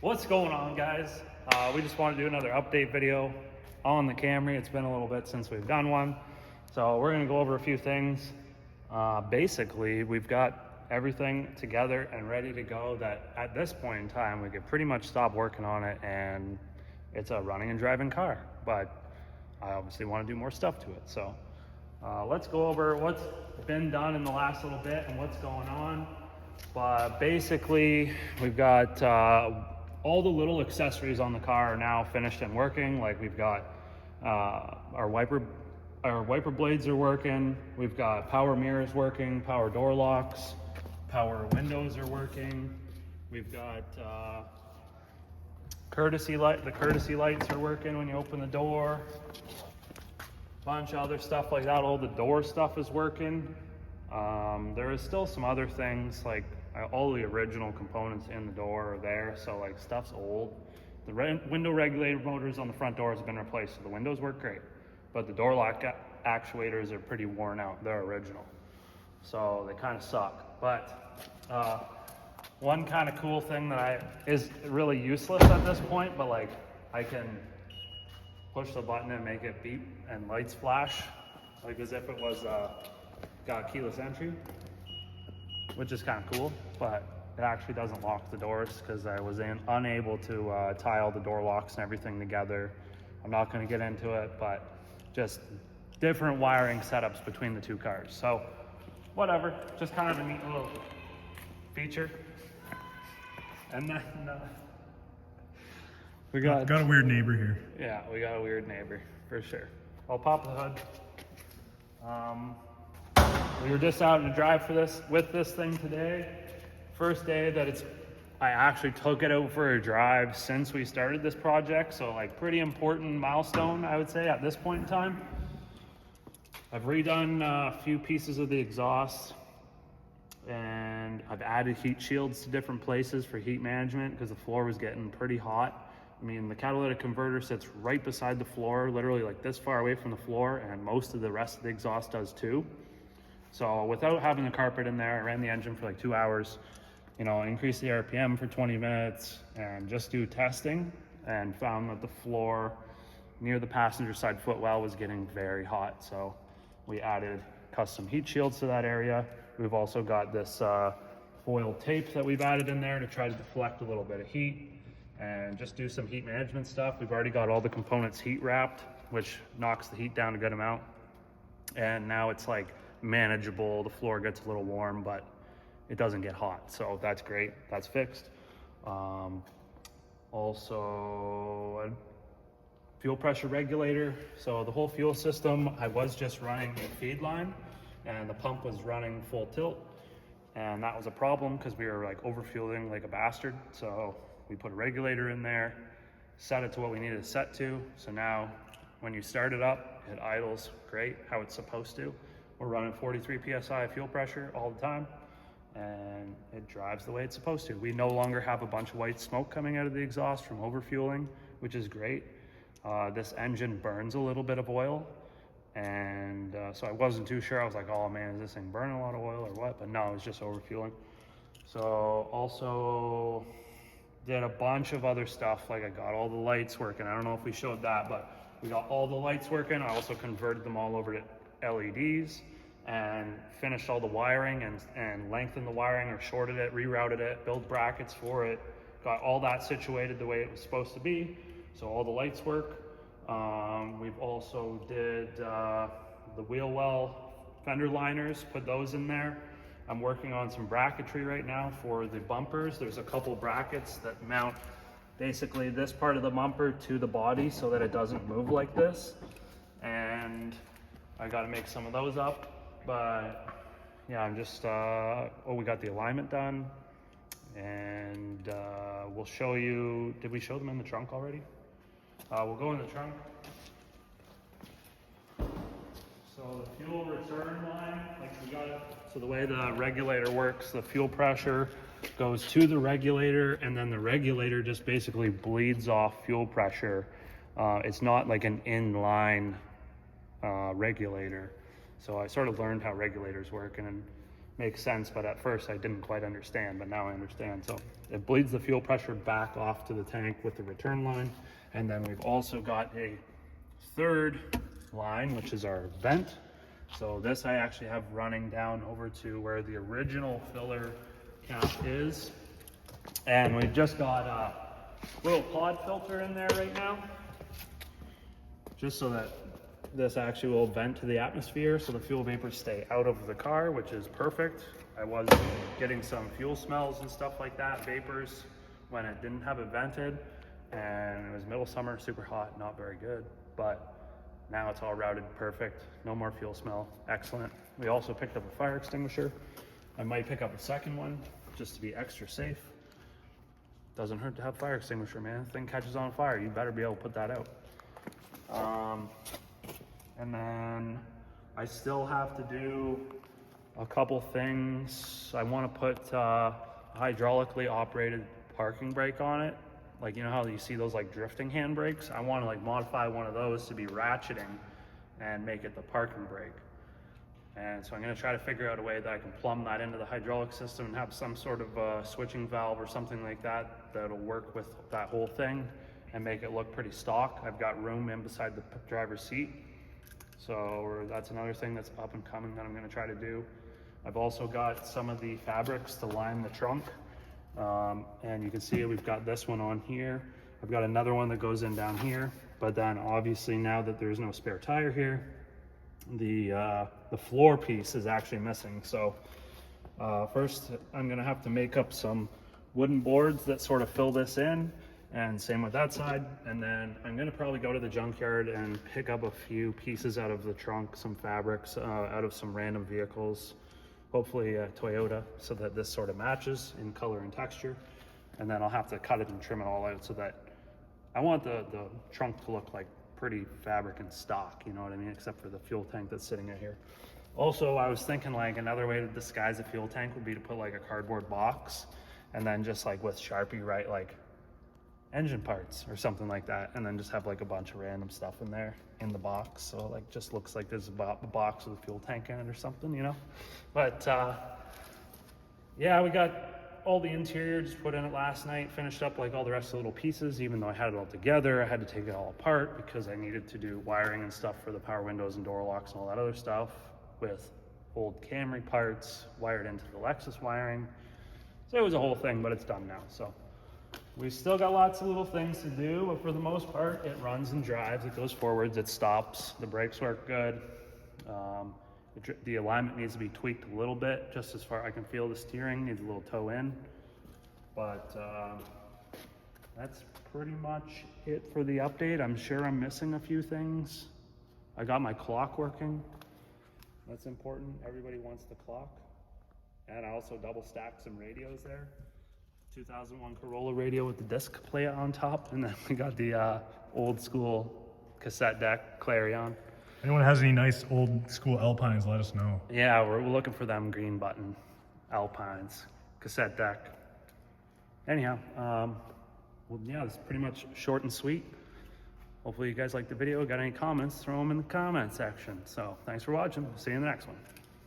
What's going on, guys? We just want to do another update video on the Camry. It's been a little bit since we've done one, so we're going to go over a few things. Basically, we've got everything together and ready to go that at this point in time we could pretty much stop working on it, and it's a running and driving car. But I obviously want to do more stuff to it, so let's go over what's been done in the last little bit and what's going on. But basically, we've got all the little accessories on the car are now finished and working. Like, we've got our wiper blades are working. We've got power mirrors working, power door locks, power windows are working. We've got courtesy light. The courtesy lights are working when you open the door. Bunch of other stuff like that. All the door stuff is working. There is still some other things, like all the original components in the door are there, so like stuff's old. The window regulator motors on the front door has been replaced, so the windows work great, but the door lock actuators are pretty worn out. They're original, so they kind of suck. But one kind of cool thing that is really useless at this point, but like I can push the button and make it beep and lights flash, like as if it was got keyless entry, which is kind of cool. But it actually doesn't lock the doors because I was unable to tie all the door locks and everything together. I'm not going to get into it, but just different wiring setups between the two cars. So whatever, just kind of a neat little feature. And then we got a weird neighbor here. Yeah, we got a weird neighbor for sure. I'll pop the hood. We were just out on a drive with this thing today. First day that I actually took it out for a drive since we started this project. So like pretty important milestone, I would say, at this point in time. I've redone a few pieces of the exhaust, and I've added heat shields to different places for heat management because the floor was getting pretty hot. I mean, the catalytic converter sits right beside the floor, literally like this far away from the floor, and most of the rest of the exhaust does too. So without having the carpet in there, I ran the engine for like 2 hours, increased the RPM for 20 minutes and just do testing, and found that the floor near the passenger side footwell was getting very hot. So we added custom heat shields to that area. We've also got this foil tape that we've added in there to try to deflect a little bit of heat and just do some heat management stuff. We've already got all the components heat wrapped, which knocks the heat down a good amount. And now it's like manageable. The floor gets a little warm, but it doesn't get hot. So that's great. That's fixed. Also, a fuel pressure regulator. So the whole fuel system, I was just running a feed line, and the pump was running full tilt. And that was a problem because we were like overfueling like a bastard. So we put a regulator in there, set it to what we needed to set to. So now when you start it up, it idles great, how it's supposed to. We're running 43 PSI fuel pressure all the time, and it drives the way it's supposed to. We no longer have a bunch of white smoke coming out of the exhaust from overfueling, which is great. This engine burns a little bit of oil, and so I wasn't too sure. I was like, oh man, is this thing burning a lot of oil or what? But no, it's just overfueling. So also did a bunch of other stuff, like I got all the lights working. I don't know if we showed that, but we got all the lights working. I also converted them all over to LEDs and finished all the wiring and lengthened the wiring, or shorted it, rerouted it, built brackets for it, got all that situated the way it was supposed to be. So all the lights work. We've also did the wheel well fender liners, put those in there. I'm working on some bracketry right now for the bumpers. There's a couple brackets that mount basically this part of the bumper to the body so that it doesn't move like this. And I got to make some of those up, but yeah, I'm just, we got the alignment done, and we'll show you, did we show them in the trunk already? We'll go in the trunk. So the fuel return line, so the way the regulator works, the fuel pressure goes to the regulator, and then the regulator just basically bleeds off fuel pressure. It's not like an inline regulator. So I sort of learned how regulators work, and makes sense, but at first I didn't quite understand, but now I understand. So it bleeds the fuel pressure back off to the tank with the return line. And then we've also got a third line, which is our vent. So this I actually have running down over to where the original filler cap is. And we've just got a little pod filter in there right now, just so that this actually will vent to the atmosphere so the fuel vapors stay out of the car, which is perfect. I was getting some fuel smells and stuff like that, vapors, when it didn't have it vented, and it was middle summer, super hot, not very good. But now it's all routed perfect, no more fuel smell, excellent. We also picked up a fire extinguisher. I might pick up a second one just to be extra safe. Doesn't hurt to have fire extinguisher, man. If the thing catches on fire, you better be able to put that out. And then I still have to do a couple things. I want to put a hydraulically operated parking brake on it. Like, you know how you see those like drifting handbrakes? I want to like modify one of those to be ratcheting and make it the parking brake. And so I'm going to try to figure out a way that I can plumb that into the hydraulic system and have some sort of switching valve or something like that that'll work with that whole thing and make it look pretty stock. I've got room in beside the driver's seat. So that's another thing that's up and coming that I'm going to try to do. I've also got some of the fabrics to line the trunk. And you can see we've got this one on here. I've got another one that goes in down here. But then obviously now that there's no spare tire here, the floor piece is actually missing. So first I'm going to have to make up some wooden boards that sort of fill this in. And same with that side. And then I'm gonna probably go to the junkyard and pick up a few pieces out of the trunk, some fabrics out of some random vehicles, hopefully a Toyota, so that this sort of matches in color and texture. And then I'll have to cut it and trim it all out so that I want the trunk to look like pretty fabric and stock, you know what I mean? Except for the fuel tank that's sitting right here. Also, I was thinking like another way to disguise a fuel tank would be to put like a cardboard box and then just like with Sharpie write like engine parts or something like that, and then just have like a bunch of random stuff in there in the box, so like just looks like there's a box with a fuel tank in it or something, you know. But yeah, we got all the interior just put in it last night, finished up like all the rest of the little pieces. Even though I had it all together, I had to take it all apart because I needed to do wiring and stuff for the power windows and door locks and all that other stuff with old Camry parts wired into the Lexus wiring. So it was a whole thing, but it's done now. So we've still got lots of little things to do, but for the most part, it runs and drives, it goes forwards, it stops, the brakes work good. The alignment needs to be tweaked a little bit, just as far I can feel the steering, needs a little toe in. But that's pretty much it for the update. I'm sure I'm missing a few things. I got my clock working. That's important, everybody wants the clock. And I also double stacked some radios there. 2001 Corolla radio with the disc plate on top, and then we got the old school cassette deck Clarion. Anyone has any nice old school Alpines, let us know. Yeah, we're looking for them green button Alpines, cassette deck. Anyhow, well, yeah, it's pretty much short and sweet. Hopefully you guys liked the video. Got any comments, throw them in the comment section. So thanks for watching. See you in the next one.